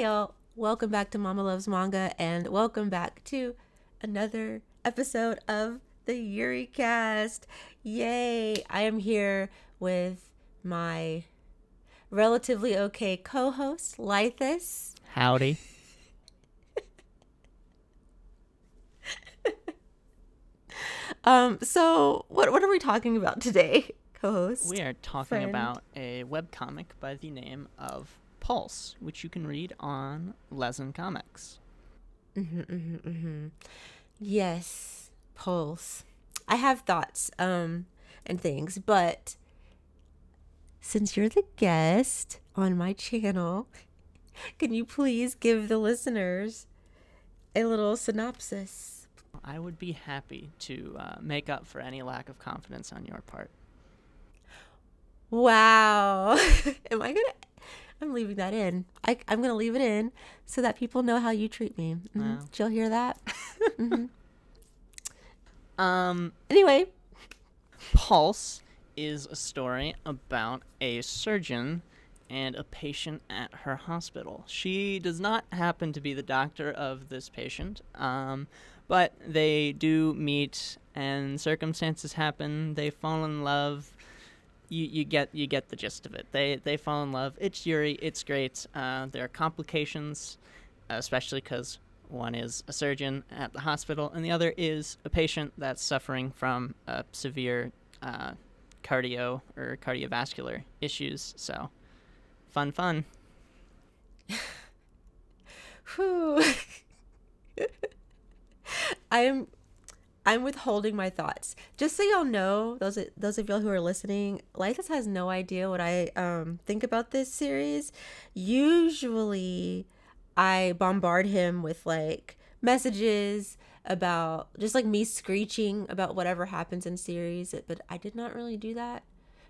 Hey y'all, welcome back to Mama Loves Manga and welcome back to another episode of the Yuricast. Yay! I am here with my relatively okay co-host, Lythis. Howdy. So what are we talking about today, co-host? We are talking friend? about a webcomic by the name of Pulse, which you can read on Lezen Comics. Yes, Pulse. I have thoughts and things, but since you're the guest on my channel, can you please give the listeners a little synopsis? I would be happy to make up for any lack of confidence on your part. Wow. I'm leaving that in. I'm going to leave it in so that people know how you treat me. Wow. Did y'all hear that? Anyway. Pulse is a story about a surgeon and a patient at her hospital. She does not happen to be the doctor of this patient, but they do meet and circumstances happen. They fall in love. You get the gist of it. They fall in love. It's Yuri. It's great. There are complications, especially because one is a surgeon at the hospital and the other is a patient that's suffering from severe cardiovascular issues. So, fun. Whew. I'm withholding my thoughts. Just so y'all know, those of y'all who are listening, Lythis has no idea what I think about this series. Usually, I bombard him with like messages about just like me screeching about whatever happens in series, but I did not really do that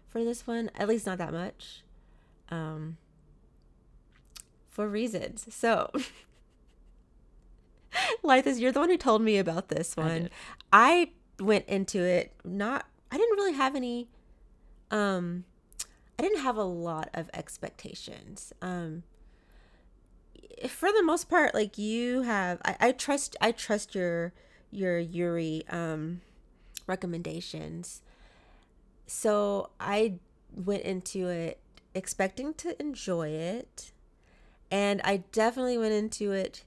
for this one, at least not that much, for reasons. So. Lythis, you're the one who told me about this one. I went into it I didn't really have any, I didn't have a lot of expectations. For the most part, like you have, I trust your Yuri, recommendations. So I went into it expecting to enjoy it. And I definitely went into it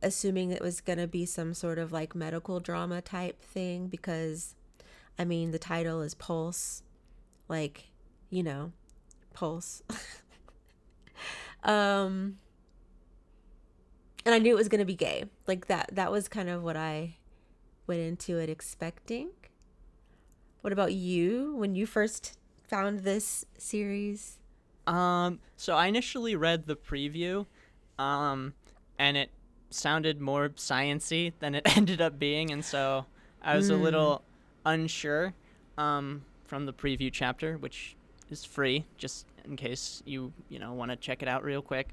assuming it was going to be some sort of like medical drama type thing because, I mean, the title is Pulse, like, you know, Pulse. And I knew it was going to be gay. Like that was kind of what I went into it expecting. What about you when you first found this series? So I initially read the preview, and it sounded more science-y than it ended up being, and so I was a little unsure from the preview chapter, which is free just in case you want to check it out real quick.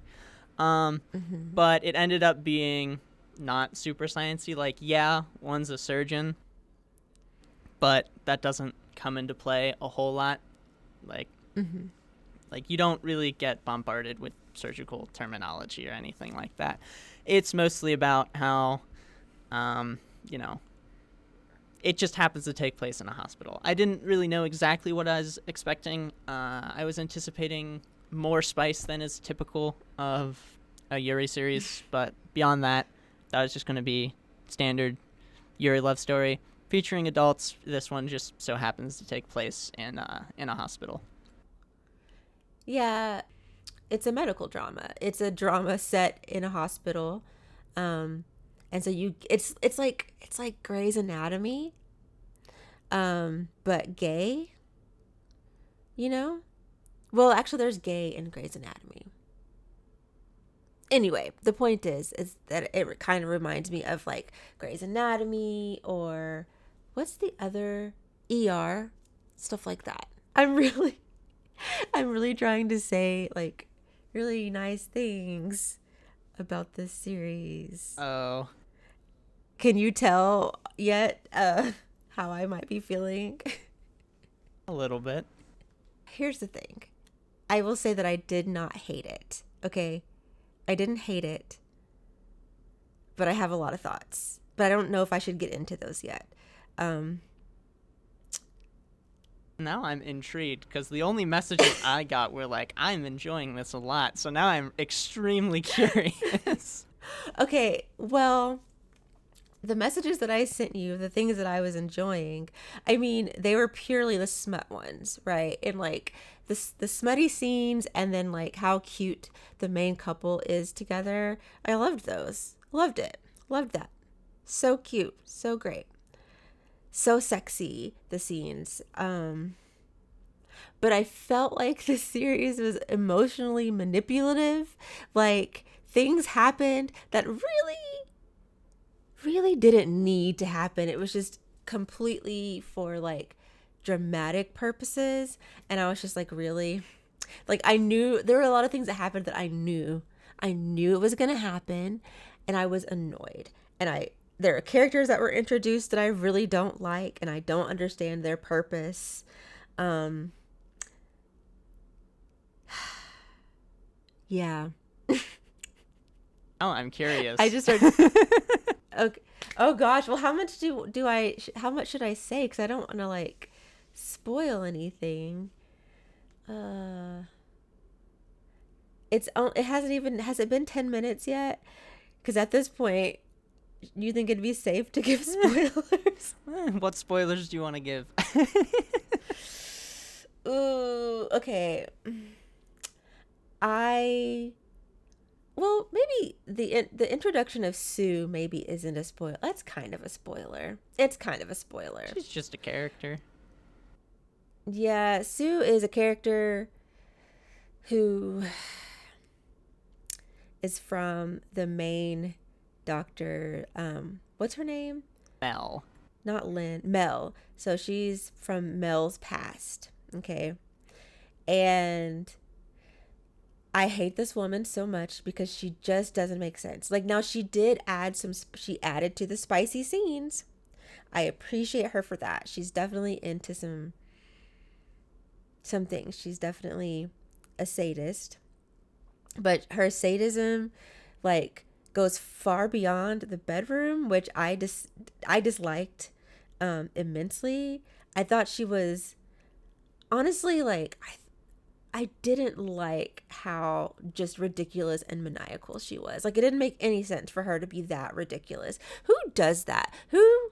But it ended up being not super science-y. Like, yeah, one's a surgeon, but that doesn't come into play a whole lot. Like you don't really get bombarded with surgical terminology or anything like that. It's mostly about how, it just happens to take place in a hospital. I didn't really know exactly what I was expecting. I was anticipating more spice than is typical of a Yuri series, but beyond that was just going to be standard Yuri love story featuring adults. This one just so happens to take place in a hospital. Yeah, it's a medical drama. It's a drama set in a hospital. And so it's like Grey's Anatomy, but gay, Well, actually there's gay in Grey's Anatomy. Anyway, the point is that it kind of reminds me of like Grey's Anatomy or what's the other ER, stuff like that. I'm really trying to say like really nice things about this series. Oh. Can you tell yet how I might be feeling? A little bit. Here's the thing. I will say that I did not hate it. Okay. I didn't hate it, but I have a lot of thoughts. But I don't know if I should get into those yet. Now I'm intrigued because the only messages I got were like, I'm enjoying this a lot. So now I'm extremely curious. Okay, well, the messages that I sent you, the things that I was enjoying, I mean, they were purely the smut ones, right? And like the smutty scenes, and then like how cute the main couple is together. I loved those. Loved it. Loved that. So cute. So great. So sexy, the scenes. But I felt like the series was emotionally manipulative. Like things happened that really didn't need to happen. It was just completely for like dramatic purposes. And I was just like, really? Like I knew there were a lot of things that happened that I knew it was going to happen, and I was annoyed. And there are characters that were introduced that I really don't like, and I don't understand their purpose. Yeah. Oh, I'm curious. I just started. Okay. Oh gosh. Well, how much how much should I say? Because I don't want to like spoil anything. Has it been 10 minutes yet? Because at this point, you think it'd be safe to give spoilers? What spoilers do you want to give? Ooh, okay. Well, maybe the introduction of Sue maybe isn't a spoiler. That's kind of a spoiler. It's kind of a spoiler. She's just a character. Yeah, Sue is a character who is from the main doctor. What's her name? Mel. Not Lynn. Mel. So she's from Mel's past. Okay. And I hate this woman so much because she just doesn't make sense. Like now she added to the spicy scenes. I appreciate her for that. She's definitely into some things. She's definitely a sadist. But her sadism like goes far beyond the bedroom, which I disliked immensely. I thought she was honestly like I didn't like how just ridiculous and maniacal she was. Like it didn't make any sense for her to be that ridiculous. Who does that? Who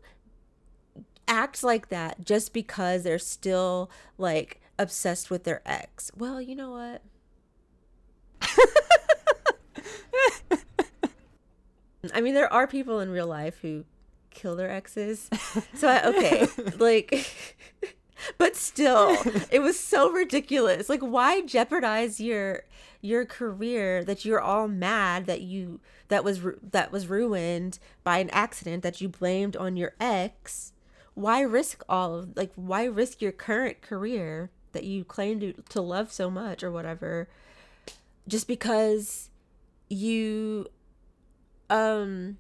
acts like that just because they're still like obsessed with their ex? Well, you know what? I mean, there are people in real life who kill their exes. So, okay, like, but still, it was so ridiculous. Like, why jeopardize your career that you're all mad that was ruined by an accident that you blamed on your ex? Why risk why risk your current career that you claim to love so much or whatever, just because you want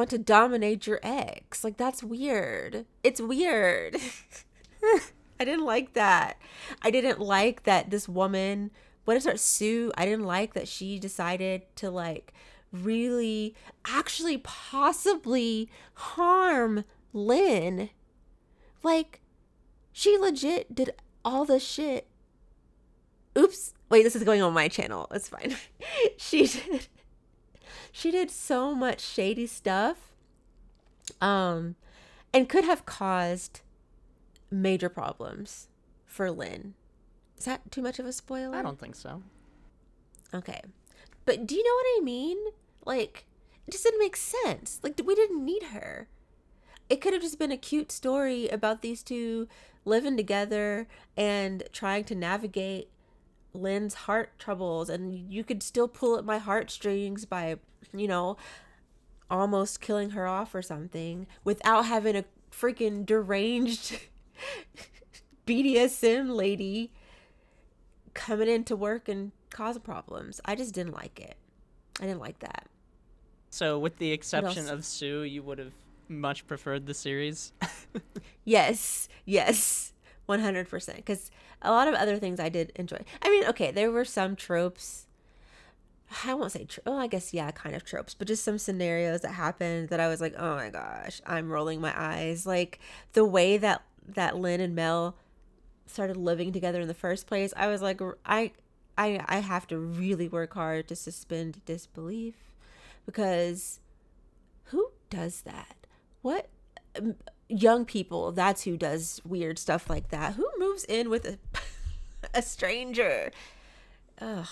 to dominate your ex? Like that's weird. It's weird. I didn't like that. I didn't like that this woman, what is her, Sue? I didn't like that she decided to like really actually possibly harm Lynn. Like she legit did all the shit. Oops. Wait, this is going on my channel. It's fine. She did so much shady stuff, and could have caused major problems for Lynn. Is that too much of a spoiler? I don't think so. Okay. But do you know what I mean? Like, it just didn't make sense. Like, we didn't need her. It could have just been a cute story about these two living together and trying to navigate Lynn's heart troubles, and you could still pull at my heartstrings by, almost killing her off or something without having a freaking deranged BDSM lady coming into work and causing problems. I just didn't like it. I didn't like that. So with the exception of Sue, you would have much preferred the series? Yes. 100%. Because a lot of other things I did enjoy. I mean, okay, there were some tropes. I won't say, I guess, yeah, kind of tropes, but just some scenarios that happened that I was like, oh my gosh, I'm rolling my eyes. Like the way that Lynn and Mel started living together in the first place, I was like, I have to really work hard to suspend disbelief, because who does that? What young people, that's who does weird stuff like that. Who moves in with a stranger? Ugh.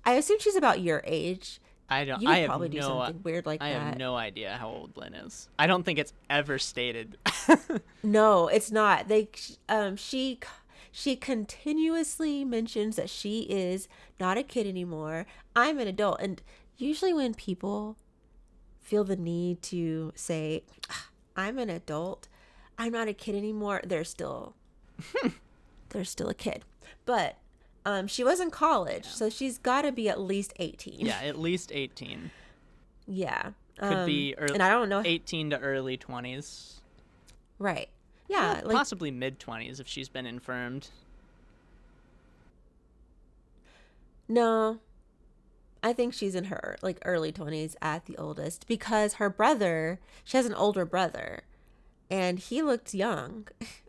I assume she's about your age. I don't. You I would have probably do no. something weird like I that. have no idea how old Lynn is. I don't think it's ever stated. No, it's not. She continuously mentions that she is not a kid anymore. I'm an adult, and usually when people feel the need to say, I'm an adult, I'm not a kid anymore, they're still a kid. But she was in college, so she's got to be at least 18. Yeah, at least 18. Yeah. Could be early, and I don't know. 18 to early 20s. Right. Yeah. Well, possibly mid 20s if she's been infirmed. No. I think she's in her early 20s at the oldest, because her brother, she has an older brother, and he looked young.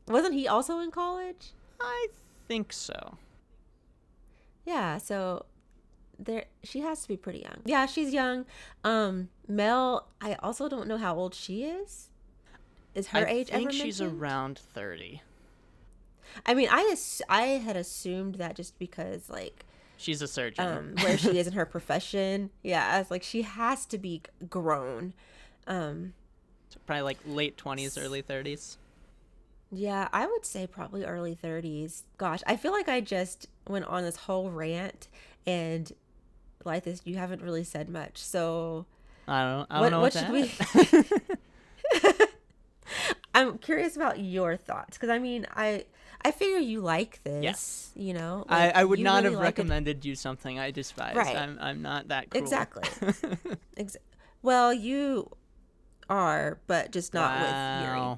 Wasn't he also in college? I think so. Yeah, so she has to be pretty young. Yeah, she's young. Mel, I also don't know how old she is. Is her age ever mentioned? I think she's around 30. I mean, I had assumed that just because she's a surgeon. Where she is in her profession. Yeah, I was like, she has to be grown. So probably late 20s, early 30s. Yeah, I would say probably early 30s. Gosh, I feel like I just went on this whole rant, and like this, you haven't really said much. So I don't know what should we. I'm curious about your thoughts, because I mean, I figure you like this. Yes. You know, I would not really have recommended you something I despise. Right. I'm not that cruel. Exactly. Well, you are, but just not with Yuri.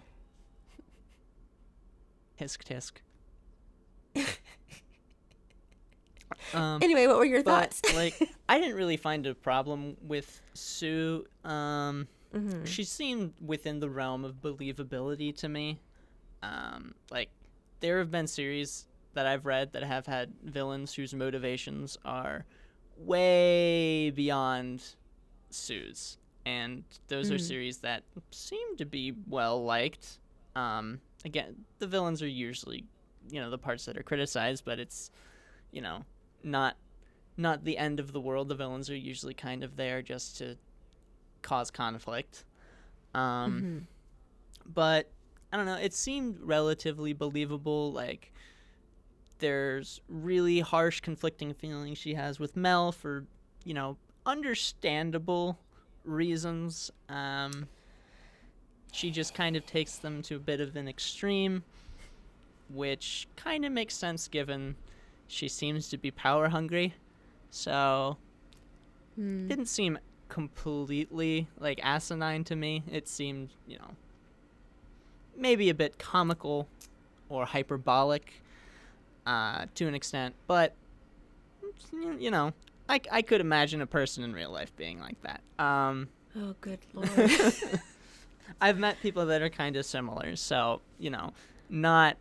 Tisk tisk. Anyway, what were your thoughts? I didn't really find a problem with Sue. She seemed within the realm of believability to me. There have been series that I've read that have had villains whose motivations are way beyond Sue's, and those are series that seem to be well liked. Again, the villains are usually, the parts that are criticized, but it's, not the end of the world. The villains are usually kind of there just to cause conflict. But I don't know, it seemed relatively believable. There's really harsh conflicting feelings she has with Mel for, understandable reasons. She just kind of takes them to a bit of an extreme, which kind of makes sense given she seems to be power hungry. So didn't seem completely asinine to me. It seemed, maybe a bit comical or hyperbolic to an extent, but I could imagine a person in real life being like that. Oh, good Lord. I've met people that are kind of similar, so not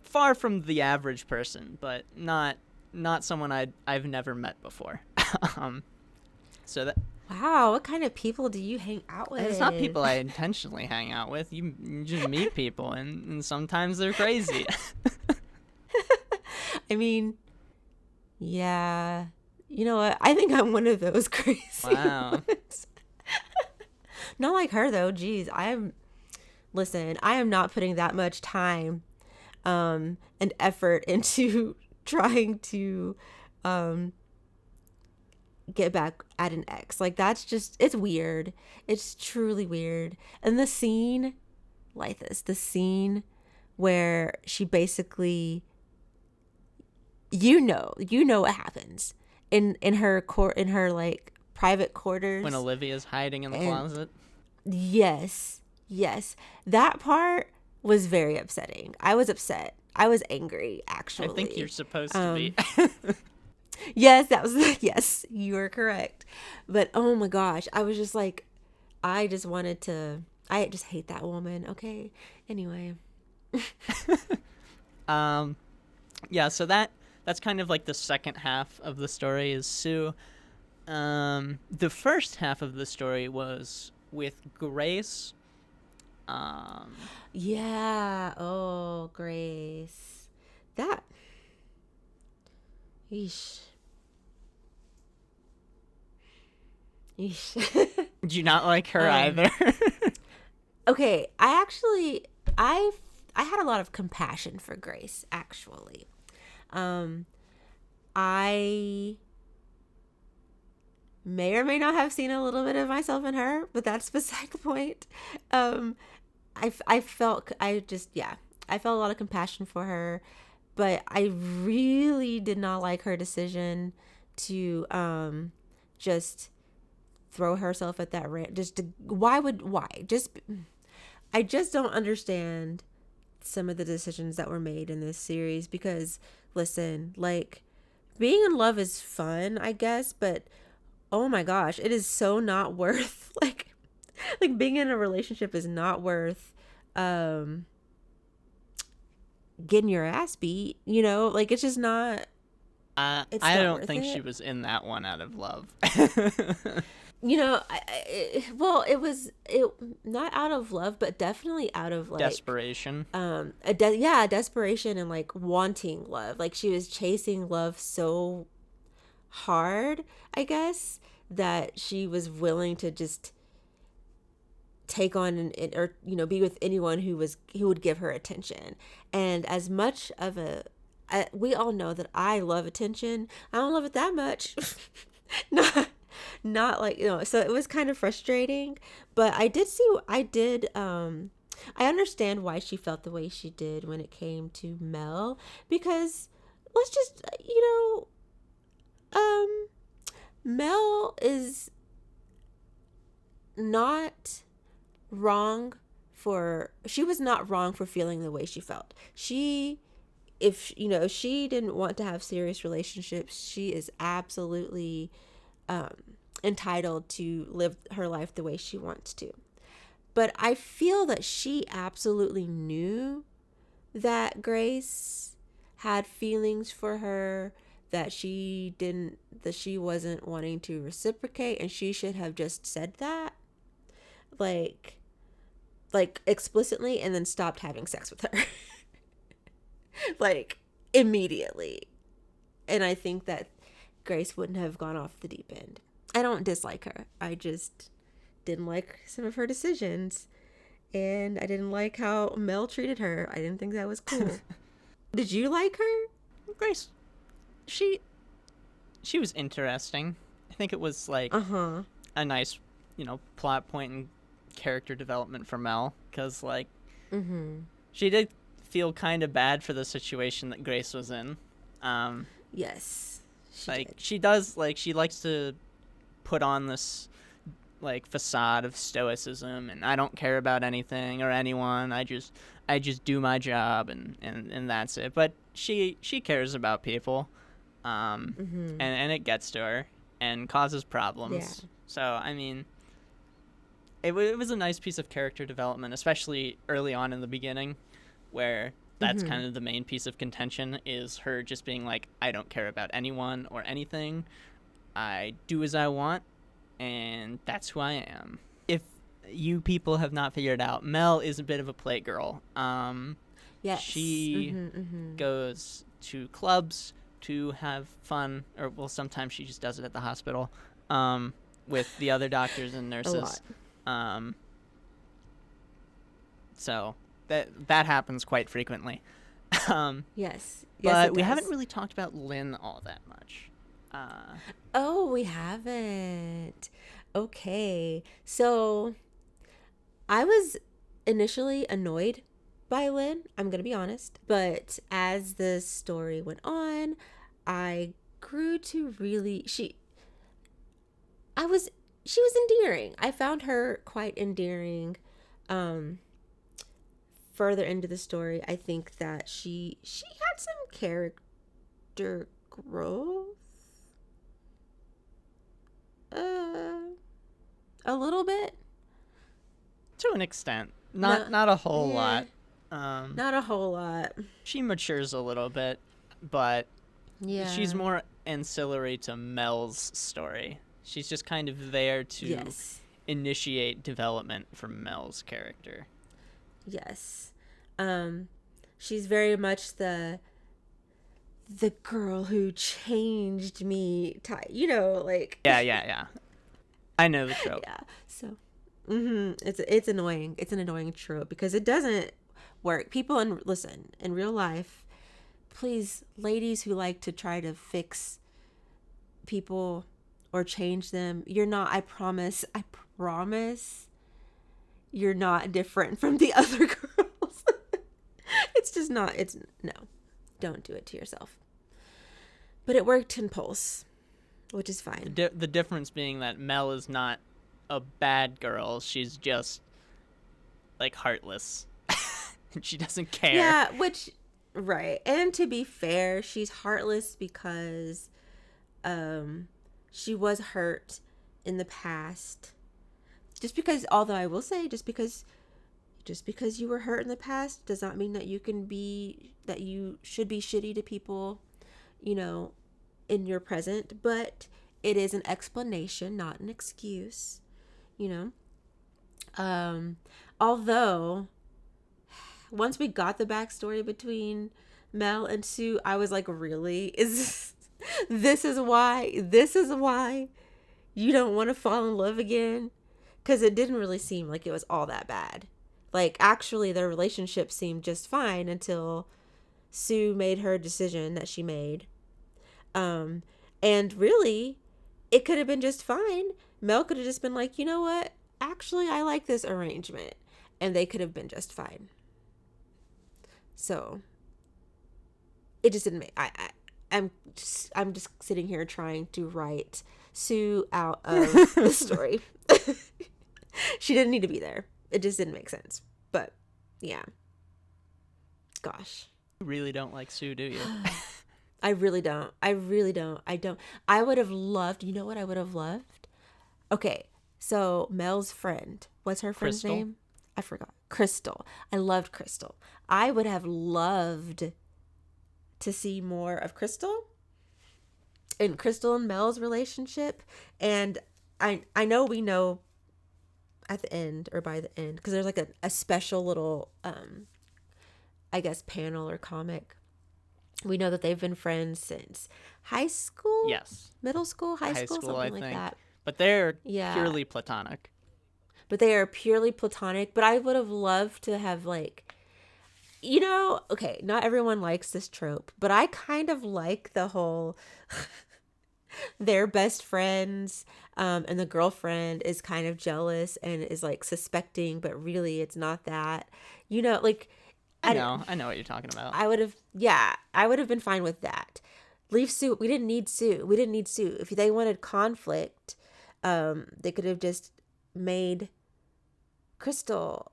far from the average person, but not someone I've never met before. So that. Wow, what kind of people do you hang out with? It's not people I intentionally hang out with. You just meet people, and sometimes they're crazy. I mean, yeah. You know what? I think I'm one of those crazy ones. Not like her, though. Jeez, listen, I am not putting that much time and effort into trying to get back at an ex. That's just, it's weird. It's truly weird. And the scene, the scene where she basically, you know what happens in her private quarters when Olivia's hiding in the closet. Yes, that part was very upsetting. I was upset. I was angry, I actually. think you're supposed to be. Yes, that was yes, you are correct. But oh my gosh, I was just like, I just wanted to. I just hate that woman. Okay. Anyway. um, yeah. So that's kind of like the second half of the story is Sue. The first half of the story was with Grace. Yeah. Oh, Grace. That. Yeesh. Yeesh. Do you not like her um. either? Okay. I had a lot of compassion for Grace. Actually. I may or may not have seen a little bit of myself in her, but that's beside the point. Um, I felt, I just, yeah, I felt a lot of compassion for her, but I really did not like her decision to just throw herself at that rant. Just to, why? I just don't understand some of the decisions that were made in this series because, listen, like, being in love is fun, I guess, but oh my gosh, it is so not worth like being in a relationship is not worth um getting your ass beat, like it's just not it's I not don't worth think she it. was in that one out of love. Well, it not out of love, but definitely out of like Desperation. Desperation and like wanting love. Like she was chasing love so hard, I guess, that she was willing to just take on or be with anyone who would give her attention. And as much of we all know that I love attention, I don't love it that much. Not like, so it was kind of frustrating, but I understand why she felt the way she did when it came to Mel, because let's just, Mel is not she was not wrong for feeling the way she felt. If she didn't want to have serious relationships, she is absolutely entitled to live her life the way she wants to. But I feel that she absolutely knew that Grace had feelings for her, that she wasn't wanting to reciprocate, and she should have just said that, like explicitly, and then stopped having sex with her. Like immediately. And I think that Grace wouldn't have gone off the deep end. I don't dislike her, I just didn't like some of her decisions, and I didn't like how Mel treated her. I didn't think that was cool. Did you like her? Grace, she was interesting. I think it was like a nice, plot point and character development for Mel, because like she did feel kind of bad for the situation that Grace was in. Yes, she does, like, she likes to put on this like facade of stoicism and I don't care about anything or anyone. I just do my job and that's it. But she cares about people, and it gets to her and causes problems. Yeah. So I mean, it was a nice piece of character development, especially early on in the beginning, where that's kind of the main piece of contention, is her just being like, I don't care about anyone or anything. I do as I want, and that's who I am. If you people have not figured out, Mel is a bit of a playgirl. Yes. She goes to clubs to have fun, or well, sometimes she just does it at the hospital, with the other doctors and nurses. A lot. So that happens quite frequently. Yes. But we haven't really talked about Lynn all that much. Oh, we haven't. Okay. So I was initially annoyed by Lynn, I'm going to be honest. But as the story went on, I grew to really, she was endearing. I found her quite endearing further into the story, I think that she had some character growth. A little bit. To an extent. Not a whole lot. Not a whole lot. She matures a little bit, but Yeah. she's more ancillary to Mel's story. She's just kind of there to initiate development for Mel's character. Yes. She's very much the girl who changed me type, like Yeah. I know the trope. Yeah. So it's annoying. It's an annoying trope because it doesn't work. People in real life, please, ladies who like to try to fix people or change them, you're not, I promise you're not different from the other girls. It's just not, no, don't do it to yourself. But it worked in Pulse, which is fine. The difference being that Mel is not a bad girl. She's just, like, heartless. And she doesn't care. Yeah, right. And to be fair, she's heartless because she was hurt in the past. Although I will say, just because you were hurt in the past does not mean that you should be shitty to people, in your present. But it is an explanation, not an excuse, although once we got the backstory between Mel and Sue, I was like, really? This is why you don't want to fall in love again? Because it didn't really seem like it was all that bad. Like, actually, their relationship seemed just fine until Sue made her decision that she made. And really, it could have been just fine. Mel could have just been like, you know what? Actually, I like this arrangement. And they could have been just fine. So, it just didn't make... I'm just sitting here trying to write Sue out of the story. She didn't need to be there. It just didn't make sense. But, yeah. Gosh. You really don't like Sue, do you? I really don't. I don't. I would have loved... You know what I would have loved? Okay, so Mel's friend. What's her friend's name? I forgot. Crystal. I loved Crystal. I would have loved to see more of Crystal and Mel's relationship. And I know we know at the end or by the end, because there's like a special little I guess panel or comic. We know that they've been friends since high school. Yes. Middle school, high school, something I like think. that. But they're purely platonic. But they are purely platonic. But I would have loved to have, like, okay, not everyone likes this trope, but I kind of like the whole they're best friends, and the girlfriend is kind of jealous and is like suspecting, but really it's not that. Like, I know what you're talking about. I would have been fine with that. Leave Sue. We didn't need Sue. If they wanted conflict, they could have just made Crystal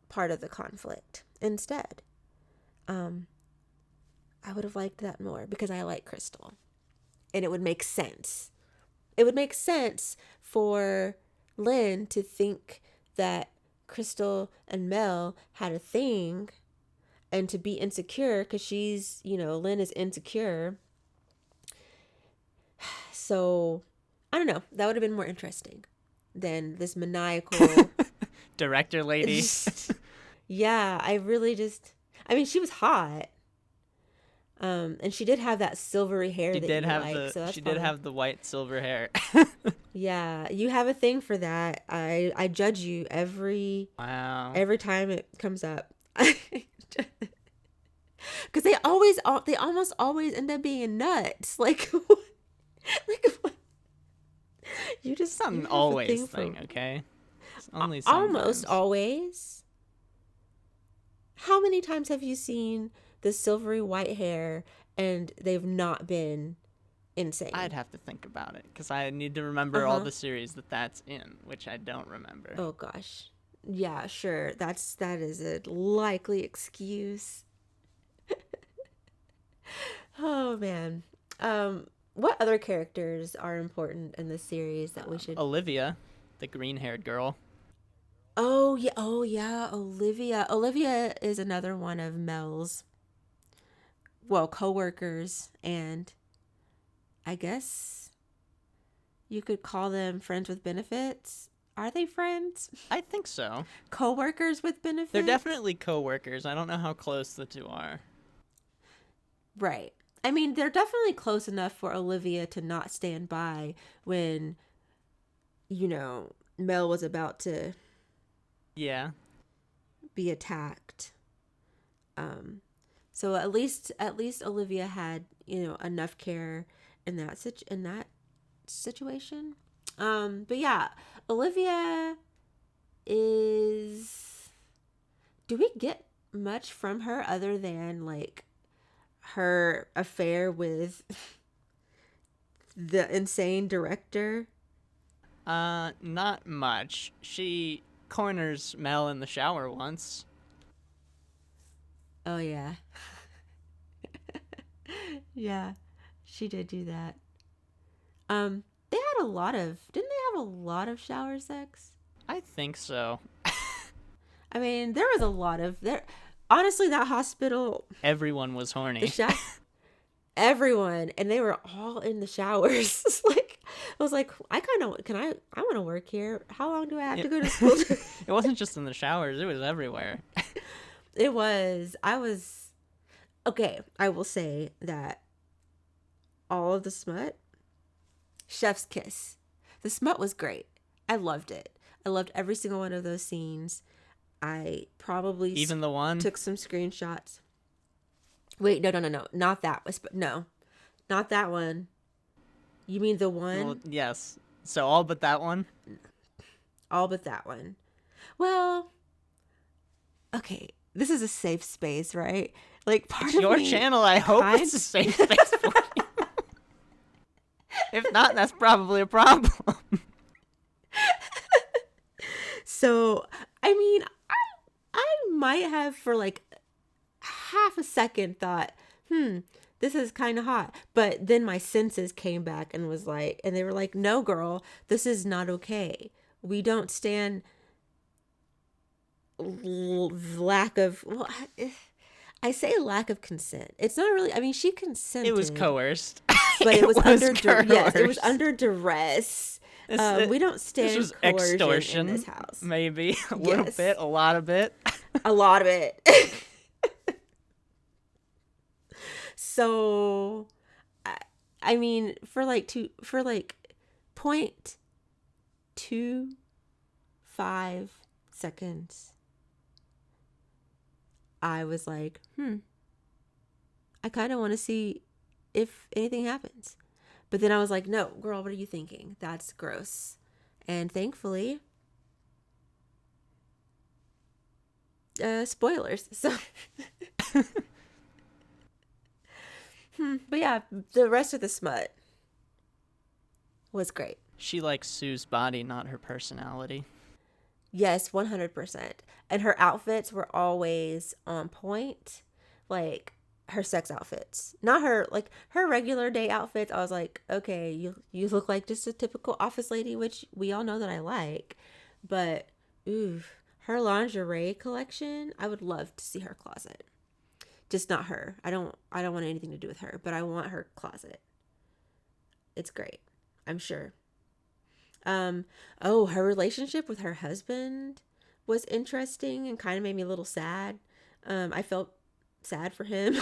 part of the conflict instead. I would have liked that more because I like Crystal. And it would make sense. It would make sense for Lynn to think that Crystal and Mel had a thing and to be insecure because she's, Lynn is insecure. So, I don't know. That would have been more interesting than this maniacal director lady. Yeah, she was hot. And she did have that silvery hair She that did you have like, so that's she fine. did have the white silver hair. Yeah, you have a thing for that. I judge you every time it comes up. Because they almost always end up being nuts. Like what? You just it's not an always thing, okay? It's only sometimes. Almost always. How many times have you seen the silvery white hair and they've not been insane? I'd have to think about it because I need to remember all the series that's in, which I don't remember. Oh gosh. Yeah, sure. That is a likely excuse. Oh man. What other characters are important in this series that we should? Olivia, the green-haired girl. Oh yeah, oh yeah, Olivia. Olivia is another one of Mel's, well, coworkers, and I guess you could call them friends with benefits. Are they friends? I think so. Coworkers with They're benefits? definitely co-workers. I don't know how close the two are. Right. I mean, they're definitely close enough for Olivia to not stand by when, Mel was about to Yeah. be attacked. Um, so at least Olivia had, enough care in that situation. But yeah, Olivia is. Do we get much from her other than like her affair with the insane director? Not much. She corners Mel in the shower once. Oh yeah. Yeah. She did do that. They had a lot of didn't they have a lot of shower sex? I think so. I mean, there was a lot of there. Honestly, that hospital, Everyone was the horny. shower, everyone, and they were all in the showers. It's like I was like, I want to work here. How long do I have to It, go to school? it wasn't just in the showers, it was everywhere. It was. I was okay. I will say that all of the smut, chef's kiss. The smut was great. I loved it. I loved every single one of those scenes. I probably Even the one? took some screenshots. Wait, no, no, no, no, not that was, no, not that one. You mean the Well, one? yes. So all but that one? All but that one. Well, okay, this is a safe space, right? Like part It's of your me channel, I hope kind it's a safe space for you. If not, that's probably a problem. So, I mean, I might have for like half a second thought, this is kind of hot. But then my senses came back and was like, and they were like, no, girl, this is not okay. We don't stand lack of, well, I say lack of consent. It's not really, I mean, she consented. It was coerced. But it was under, yes, it was coerced. under duress. We don't This stand was coercion extortion, in this house. maybe. A little Yes. bit, a lot of it. A lot of it. So, I mean, for like 0.25 seconds, I was like, I kind of want to see if anything happens. But then I was like, no, girl, what are you thinking? That's gross. And thankfully, spoilers. So, but yeah, the rest of the smut was great. She likes Sue's body, not her personality. Yes, 100%. And her outfits were always on point. Like her sex outfits. Not her her regular day outfits. I was like, okay, you look like just a typical office lady, which we all know that I like. But ooh, her lingerie collection, I would love to see her closet. Just not her. I don't want anything to do with her, but I want her closet. It's great. I'm sure. Her relationship with her husband was interesting and kind of made me a little sad. I felt sad for him.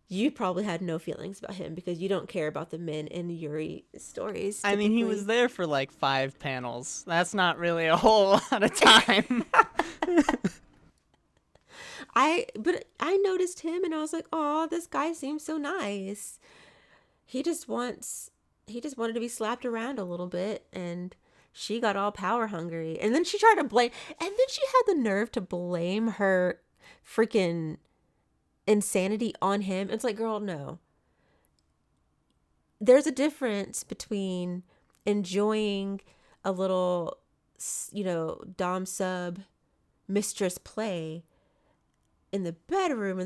You probably had no feelings about him because you don't care about the men in Yuri stories. I mean, he was there for like 5 panels. That's not really a whole lot of time. But I noticed him and I was like, oh, this guy seems so nice. He just wanted to be slapped around a little bit, and she got all power hungry. And then she tried to blame, and then she had the nerve to blame her freaking insanity on him. It's like, girl, no. There's a difference between enjoying a little, dom sub mistress play in the bedroom,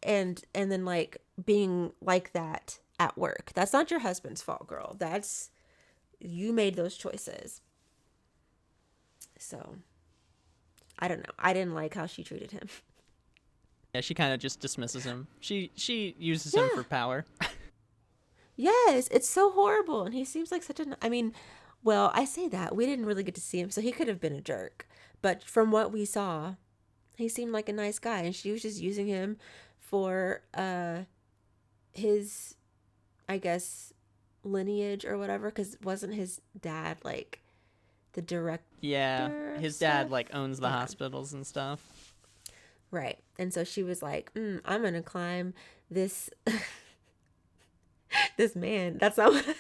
and and then like being like that at work. That's not your husband's fault, girl. That's, you made those choices. So I don't know. I didn't like how she treated him. Yeah, she kind of just dismisses him. She uses him Yeah. for power. Yes, it's so horrible. And he seems like such a, I mean, well, I say that. We didn't really get to see him, so he could have been a jerk. But from what we saw, he seemed like a nice guy, and she was just using him for his, I guess, lineage or whatever, cuz wasn't his dad like the Yeah, director of his dad stuff? like owns the Yeah. hospitals and stuff. Right. And so she was like, I'm going to climb this this man. That's not what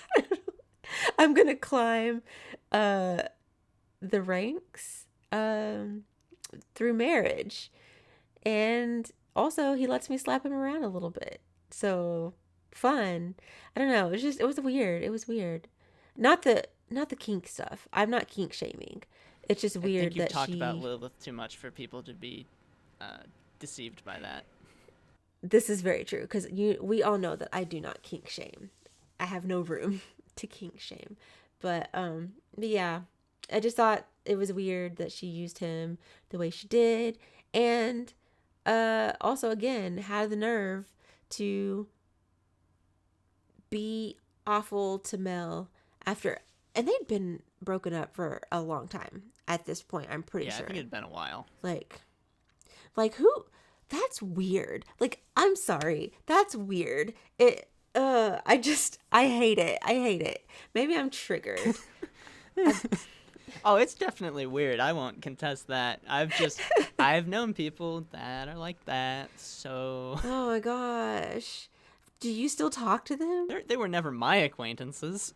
I'm going to climb uh the ranks through marriage. And also he lets me slap him around a little bit. So fun. I don't know. It was weird. It was weird. Not the kink stuff. I'm not kink shaming. It's just I think weird you've that talked about she, Lilith too much for people to be deceived by that. this is very true, because we all know that I do not kink shame. I have no room to kink shame. But yeah, I just thought it was weird that she used him the way she did. And also again had the nerve to be awful to Mel after, and they'd been broken up for a long time at this point, I'm pretty Yeah, sure. I think it'd been a while. Like who, that's weird. Like, I'm sorry. That's weird. I hate it. I hate it. Maybe I'm triggered. Oh, it's definitely weird. I won't contest that. I've known people that are like that. So Oh my gosh. Do you still talk to them? they were never my acquaintances.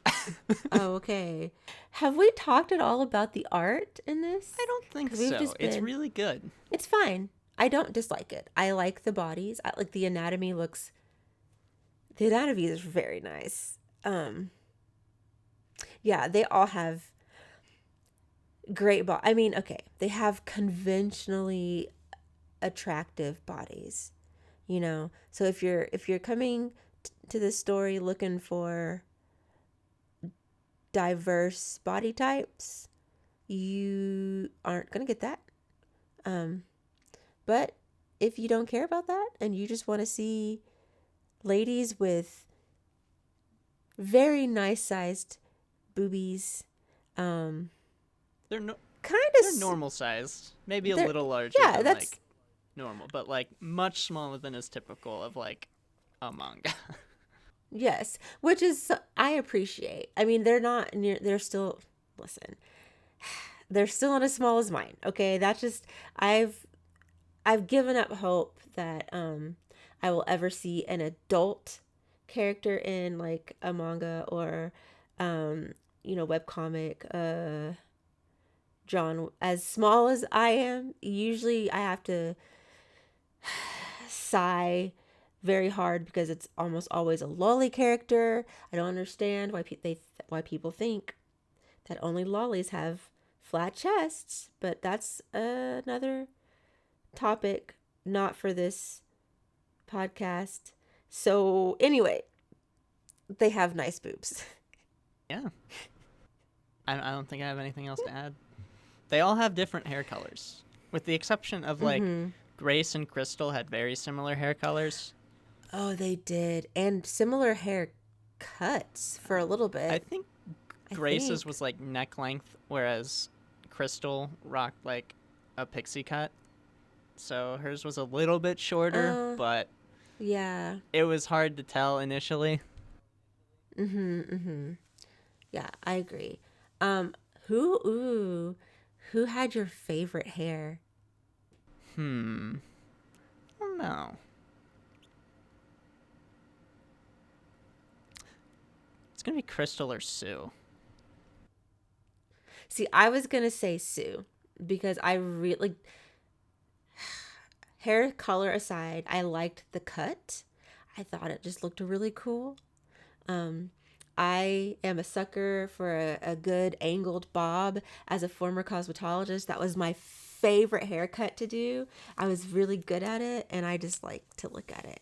Oh, okay. Have we talked at all about the art in this? I don't think 'Cause we've so. just It's been- really good. It's fine. I don't dislike it. I like the bodies. I like the anatomy is very nice. Yeah, they all have I mean, okay, they have conventionally attractive bodies, So if you're coming to this story looking for diverse body types, you aren't going to get that. But if you don't care about that and you just want to see ladies with very nice sized boobies, They're kind they're of normal sized, maybe a they're- little larger yeah, than that's like normal, but like much smaller than is typical of like a manga. yes, which is, I appreciate. I mean, they're not near, they're still, listen, they're still not as small as mine. Okay. That's just, I've given up hope that I will ever see an adult character in like a manga or webcomic John as small as I am. Usually I have to sigh very hard because it's almost always a lolly character. I don't understand why people think that only lollies have flat chests, but that's another topic, not for this podcast. So anyway, they have nice boobs. Yeah. I don't think I have anything else to add. They all have different hair colors, with the exception of like Grace and Crystal had very similar hair colors. Oh, they did, and similar hair cuts for a little bit. I think Grace's was like neck length, whereas Crystal rocked like a pixie cut. So hers was a little bit shorter, but yeah, it was hard to tell initially. Yeah, I agree. Who had your favorite hair? I don't know. It's gonna be Crystal or Sue. See, I was gonna say Sue because I really like, hair color aside, I liked the cut. I thought it just looked really cool. I am a sucker for a good angled bob. As a former cosmetologist, that was my favorite haircut to do. I was really good at it, and I just like to look at it.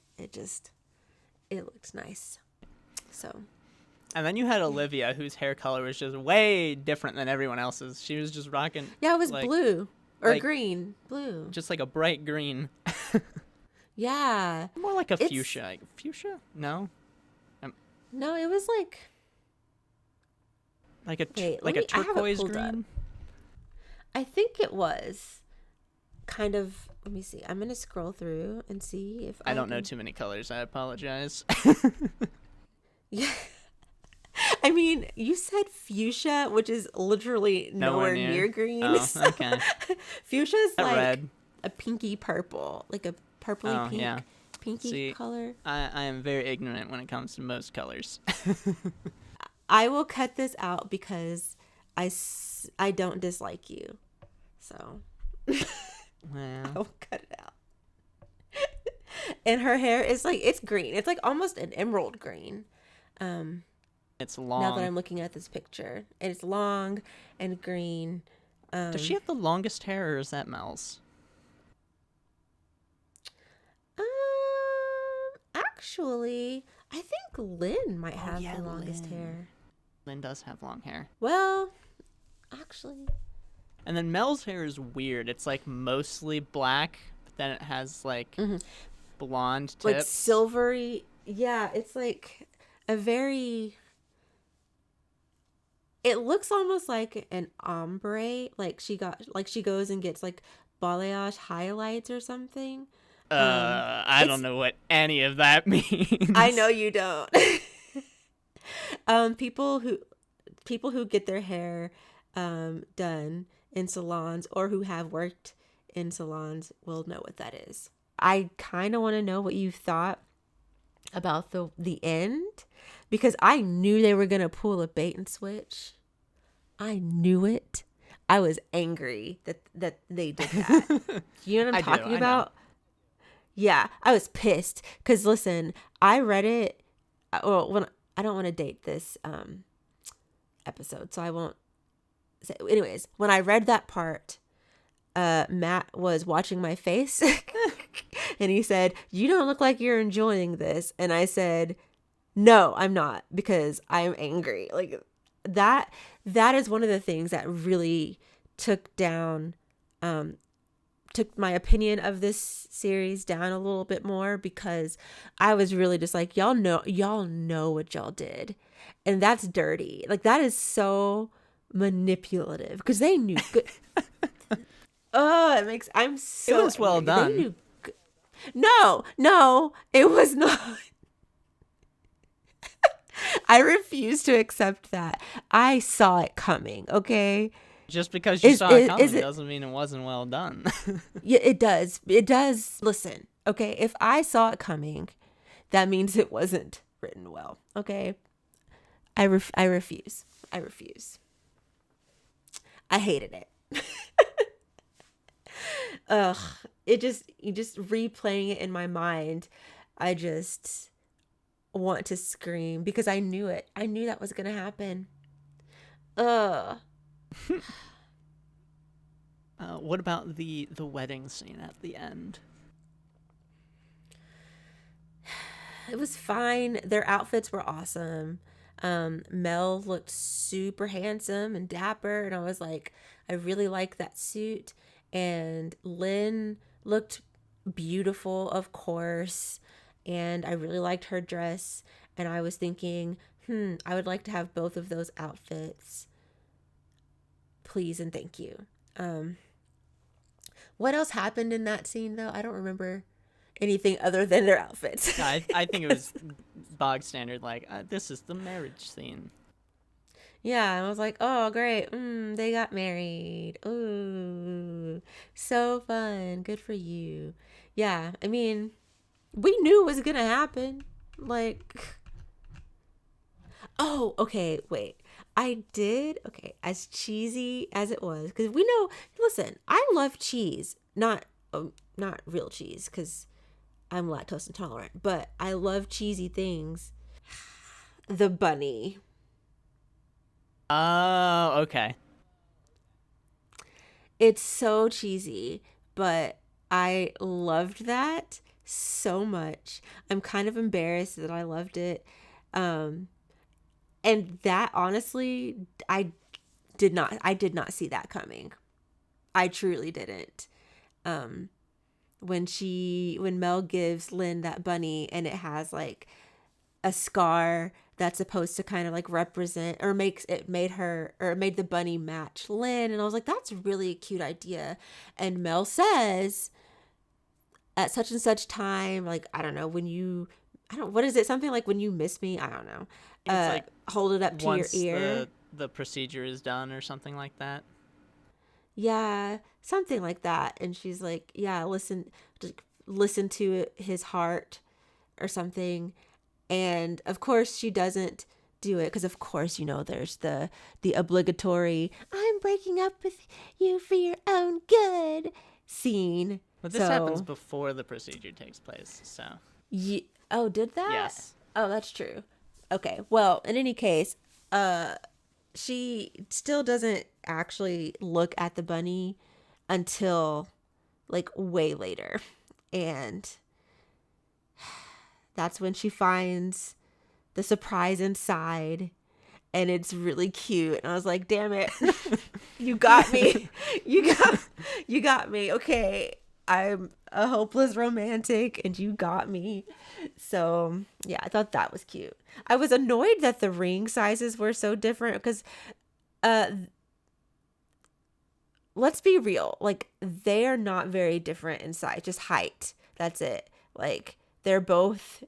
It looks nice. So. And then you had Olivia, whose hair color was just way different than everyone else's. She was just rocking. Yeah, it was like, blue or like, green. Blue. Just like a bright green. Yeah. More like a fuchsia. Fuchsia? No. No, it was like a turquoise green. Up. I think it was kind of. Let me see. I'm gonna scroll through and see if I don't know too many colors. I apologize. Yeah. I mean, you said fuchsia, which is literally nowhere near green. Oh, so okay. Fuchsia is like red. A pinky purple, like a purpley pink. Yeah. Pinky See, color. I am very ignorant when it comes to most colors. I will cut this out because I don't dislike you. So Well. I'll cut it out. And her hair is like, it's green. It's like almost an emerald green. It's long. Now that I'm looking at this picture. And it's long and green. Does she have the longest hair, or is that Mel's? Actually, I think Lynn might have the longest Lynn. hair. Lynn does have long hair. Well, actually. And then Mel's hair is weird. It's like mostly black, but then it has like blonde tips. Like silvery. Yeah, it's like a very... It looks almost like an ombre. Like she goes and gets like balayage highlights or something. I don't know what any of that means. I know you don't. People who get their hair done in salons or who have worked in salons will know what that is. I kind of want to know what you thought about the end, because I knew they were going to pull a bait and switch. I knew it. I was angry that they did that. You know what I'm talking about? Yeah, I was pissed because listen, I read it. Well, when I don't want to date this episode, so I won't say. Anyways, when I read that part, Matt was watching my face, and he said, "You don't look like you're enjoying this," and I said, "No, I'm not, because I'm angry." Like that is one of the things that really took my opinion of this series down a little bit more, because I was really just like, y'all know what y'all did, and that's dirty. Like that is so manipulative, because they knew good. I'm so It was well angry. done. They knew no, it was not. I refuse to accept that. I saw it coming, okay? Just because you saw it coming doesn't mean it wasn't well done. Yeah, it does. It does. Listen, okay? If I saw it coming, that means it wasn't written well, okay? I refuse. I refuse. I hated it. Ugh. You just replaying it in my mind, I just want to scream, because I knew it. I knew that was going to happen. Ugh. What about the wedding scene at the end? It was fine. Their outfits were awesome. Mel looked super handsome and dapper, and I was like, I really like that suit. And Lynn looked beautiful, of course, and I really liked her dress. And I was thinking, I would like to have both of those outfits. Please and thank you. What else happened in that scene, though? I don't remember anything other than their outfits. I think it was bog standard, like, this is the marriage scene. Yeah, I was like, oh, great. They got married. Ooh, so fun. Good for you. Yeah, I mean, we knew it was going to happen. Like, oh, okay, wait. As cheesy as it was, because we know, listen, I love cheese, not real cheese, because I'm lactose intolerant, but I love cheesy things. The bunny. Oh, okay. It's so cheesy, but I loved that so much. I'm kind of embarrassed that I loved it. Um, and that honestly, I did not see that coming. I truly didn't. Um, when Mel gives Lynn that bunny and it has like a scar that's supposed to kind of like represent or makes it made her or it made the bunny match Lynn, and I was like, that's really a cute idea. And Mel says at such and such time, like, I don't know, when you, I don't, what is it, something like when you miss me, I don't know, It's like hold it up to your once ear. the procedure is done or something like that. Yeah, something like that. And she's like, yeah, just listen to his heart or something. And of course she doesn't do it because of course, there's the obligatory I'm breaking up with you for your own good scene. But this happens So, before the procedure takes place, so oh, did that? yes. Oh, that's true. Okay. Well, in any case, uh she still doesn't actually look at the bunny until like way later. And that's when she finds the surprise inside, and it's really cute. And I was like, damn it. You got me. You got me. Okay. I'm a hopeless romantic and you got me. So, yeah, I thought that was cute. I was annoyed that the ring sizes were so different because uh let's be real. Like, they are not very different in size, just height. That's it. Like, they're both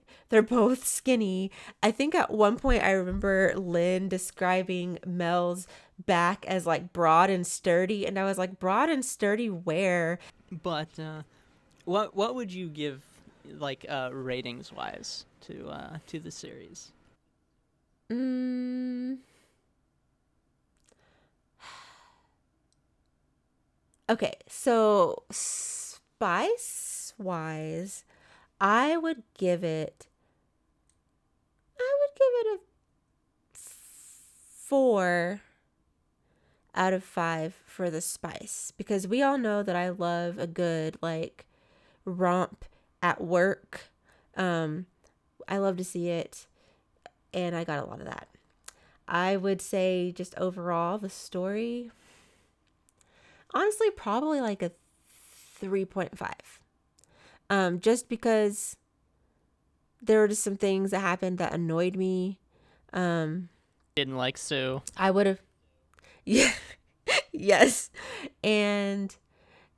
skinny. I think at one point I remember Lynn describing Mel's back as like broad and sturdy, and I was like, broad and sturdy where? But what would you give like ratings wise to the series? Mm, okay, so spice wise, I would give it a 4 out of 5 for the spice, because we all know that I love a good like romp at work. Um, I love to see it, and I got a lot of that. I would say just overall the story, honestly, probably like a 3.5. Just because there were just some things that happened that annoyed me. Um, Didn't like Sue. I would have, yeah, yes, and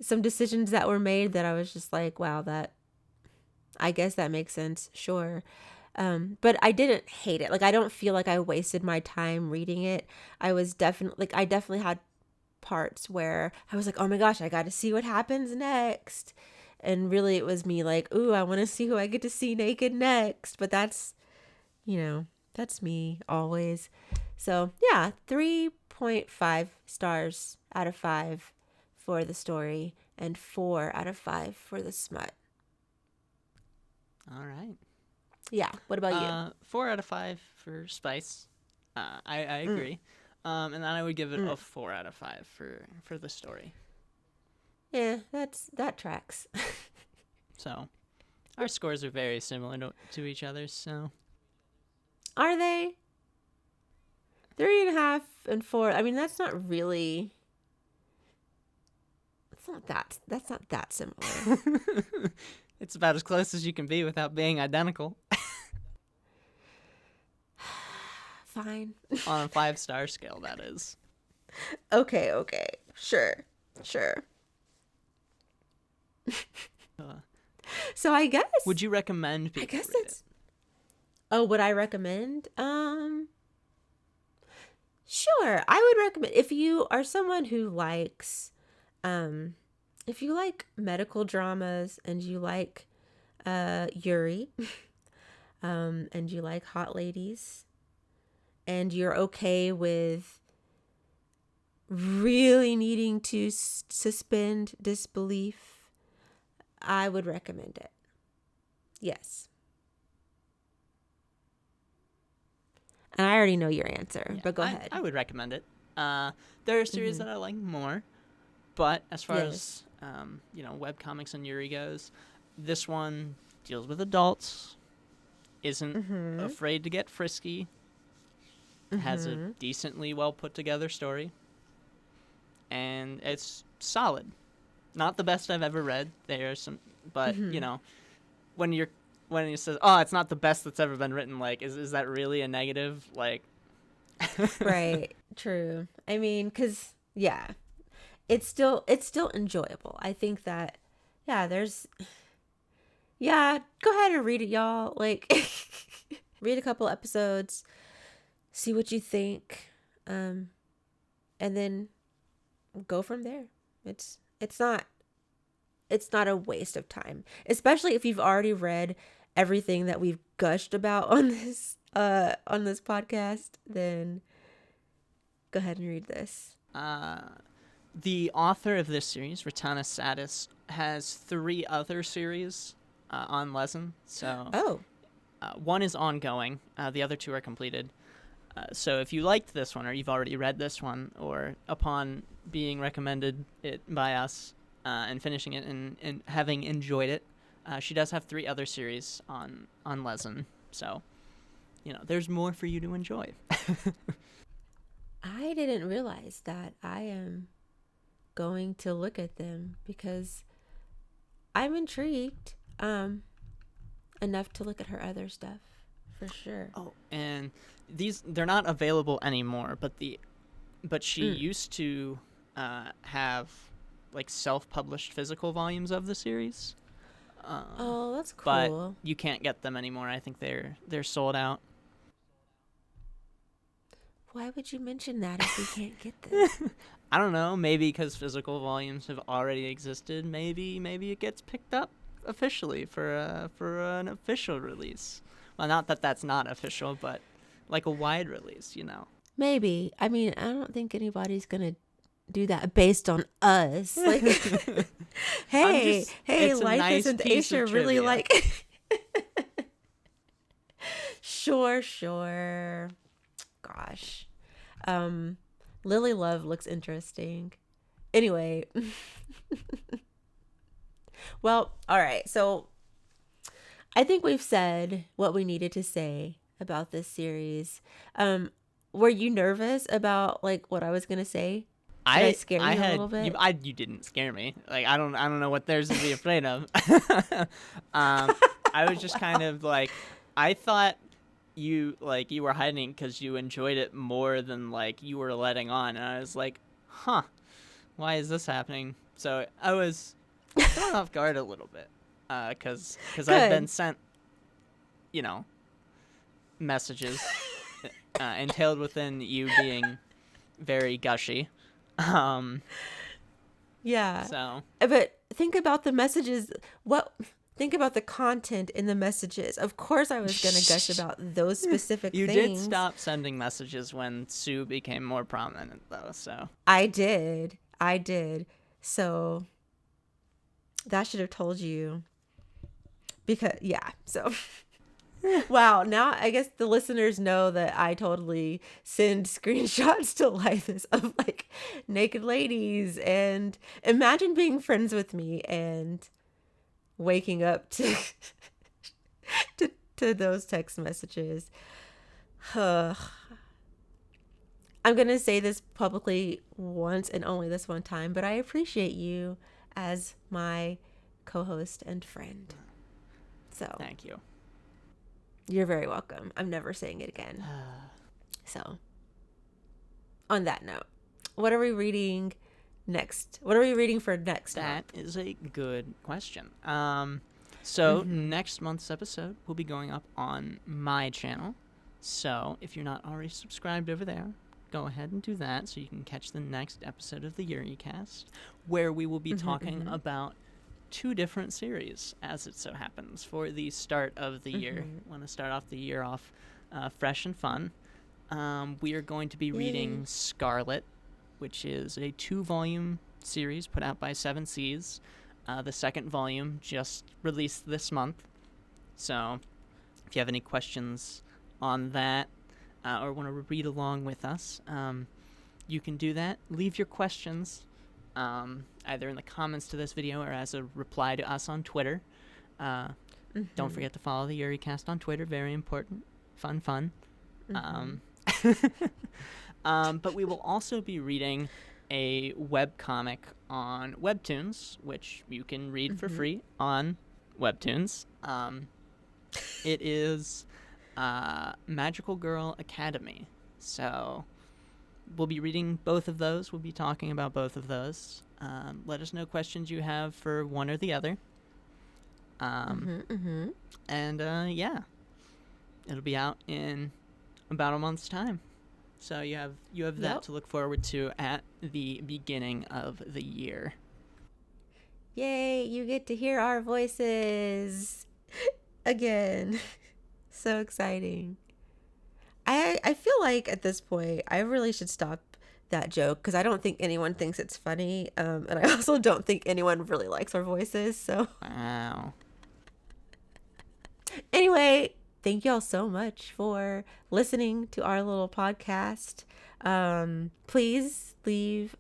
some decisions that were made that I was just like, wow, that, I guess that makes sense. Sure. But I didn't hate it. Like, I don't feel like I wasted my time reading it. I definitely had parts where I was like, oh my gosh, I got to see what happens next. And really it was me like, ooh, I want to see who I get to see naked next. But that's me always. So yeah, 3.5 stars out of 5 for the story and 4 out of 5 for the smut. All right. Yeah. What about you? 4 out of 5 for Spice. I agree. And then I would give it a 4 out of 5 for the story. Yeah, that tracks. So our scores are very similar to each other. So Are they? 3.5 and 4. I mean, that's not really. That's not that similar. it's about as close as you can be without being identical. Fine. On a 5-star scale, that is. Okay. Sure. So I guess. Would you recommend people I guess read that's. it? Oh, would I recommend? Sure. I would recommend if you are someone who likes, if you like medical dramas and you like, Yuri, and you like hot ladies, and you're okay with really needing to suspend disbelief, I would recommend it. Yes. And I already know your answer, but go ahead. I would recommend it. There are series that I like more, but as far as webcomics and Yuri goes, this one deals with adults, isn't afraid to get frisky, has a decently well put together story, and it's solid. Not the best I've ever read. There are some, but when it says, "Oh, it's not the best that's ever been written," like, is that really a negative? Like, right? True. I mean, because it's still enjoyable. I think that there's go ahead and read it, y'all. Like, read a couple episodes, see what you think, and then go from there. It's not a waste of time, especially if you've already read everything that we've gushed about on this podcast. Then go ahead and read this. The author of this series, Ratana Satis, has 3 other series on Lezen. So one is ongoing. The other 2 are completed. So if you liked this one, or you've already read this one, or upon being recommended it by us and finishing it and having enjoyed it, she does have 3 other series on Lezen. So, there's more for you to enjoy. I didn't realize that. I am going to look at them because I'm intrigued enough to look at her other stuff for sure. Oh, and they're not available anymore, but she used to have like self-published physical volumes of the series. Oh, that's cool. But you can't get them anymore. I think they're sold out. Why would you mention that if we can't get them? I don't know. Maybe because physical volumes have already existed. Maybe it gets picked up officially for an official release. Well, not that that's not official, but like a wide release, Maybe. I mean, I don't think anybody's gonna do that based on us. Like, hey, it's Life nice isn't piece Asia of really trivia. like. Sure. Gosh. Lily Love looks interesting. Anyway. Well, all right. So I think we've said what we needed to say about this series. Were you nervous about like what I was gonna say? Did I scare you a little bit? You didn't scare me. Like I don't know what there's to be afraid of. I was just kind of like, I thought you were hiding because you enjoyed it more than like you were letting on, and I was like, huh, why is this happening? So I was thrown off guard a little bit because I've been sent messages entailed within you being very gushy. Yeah. So, but think about the messages. Think about the content in the messages. Of course, I was going to gush about those specific you things. did stop sending messages when Sue became more prominent, though. So I did. So that should have told you. Because so. Wow, now I guess the listeners know that I totally send screenshots to Lythis of like naked ladies, and imagine being friends with me and waking up to to those text messages. I'm gonna say this publicly once and only this one time, but I appreciate you as my co-host and friend. So thank you. You're very welcome. I'm never saying it again. So, on that note, what are we reading next? What are we reading for next month? That is a good question. So next month's episode will be going up on my channel. So if you're not already subscribed over there, go ahead and do that so you can catch the next episode of the Yuricast, where we will be talking about 2 different series, as it so happens, for the start of the year. Want to start off the year off fresh and fun. We are going to be reading Scarlet, which is a 2-volume series put out by 7 Seas. The second volume just released this month. So if you have any questions on that, or want to read along with us, you can do that. Leave your questions either in the comments to this video or as a reply to us on Twitter. Don't forget to follow the Yuricast on Twitter. Very important. Fun. But we will also be reading a webcomic on Webtoons, which you can read for free on Webtoons. It is Magical Girl Academy. So we'll be reading both of those. We'll be talking about both of those. Let us know questions you have for one or the other. And yeah, it'll be out in about a month's time. So you have that to look forward to at the beginning of the year. Yay, you get to hear our voices again. So exciting. I feel like at this point I really should stop that joke because I don't think anyone thinks it's funny, and I also don't think anyone really likes our voices. So wow. Anyway, thank y'all so much for listening to our little podcast. Please leave,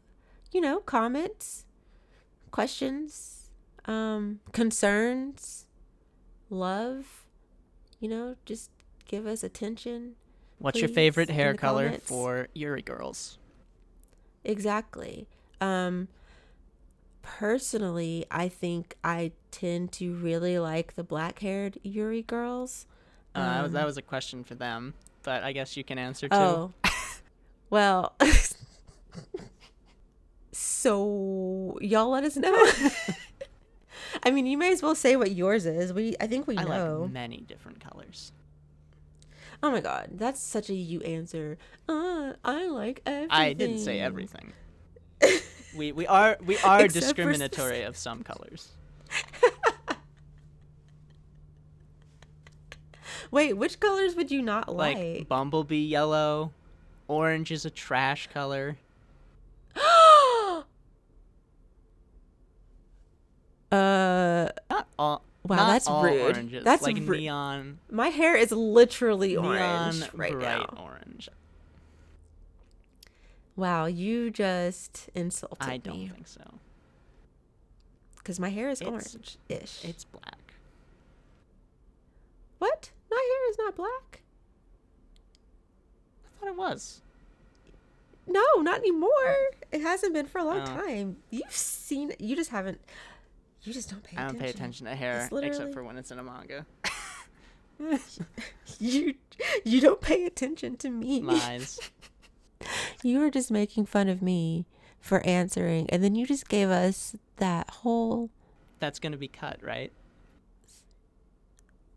comments, questions, concerns, love, just give us attention. What's your favorite hair color for Yuri girls? Exactly. Personally, I think I tend to really like the black-haired Yuri girls. That was a question for them, but I guess you can answer too. Oh, well, so y'all let us know. I mean, you may as well say what yours is. I think we know. I like many different colors. Oh my God, that's such a you answer. I like everything. I didn't say everything. We are discriminatory of some colors. Wait, which colors would you not like? Like bumblebee yellow, orange is a trash color. Not all. Wow, not that's all rude. Oranges. That's like neon. My hair is literally orange Neon right bright now. orange. Wow, you just insulted me. I don't think so. Because my hair is orange-ish. It's black. What? My hair is not black. I thought it was. No, not anymore. It hasn't been for a long time. You've seen it. You just haven't. You just don't pay attention. I don't pay attention to hair except for when it's in a manga. You don't pay attention to me. Lies. You were just making fun of me for answering, and then you just gave us that whole... That's going to be cut, right?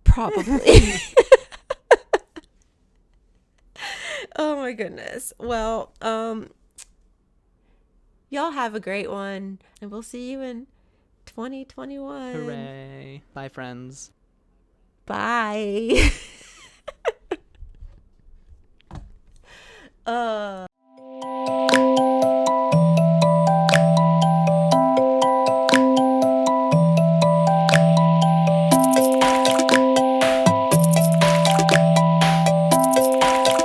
Probably. Oh my goodness. Well, y'all have a great one, and we'll see you in 2021. Hooray. Bye, friends. Bye.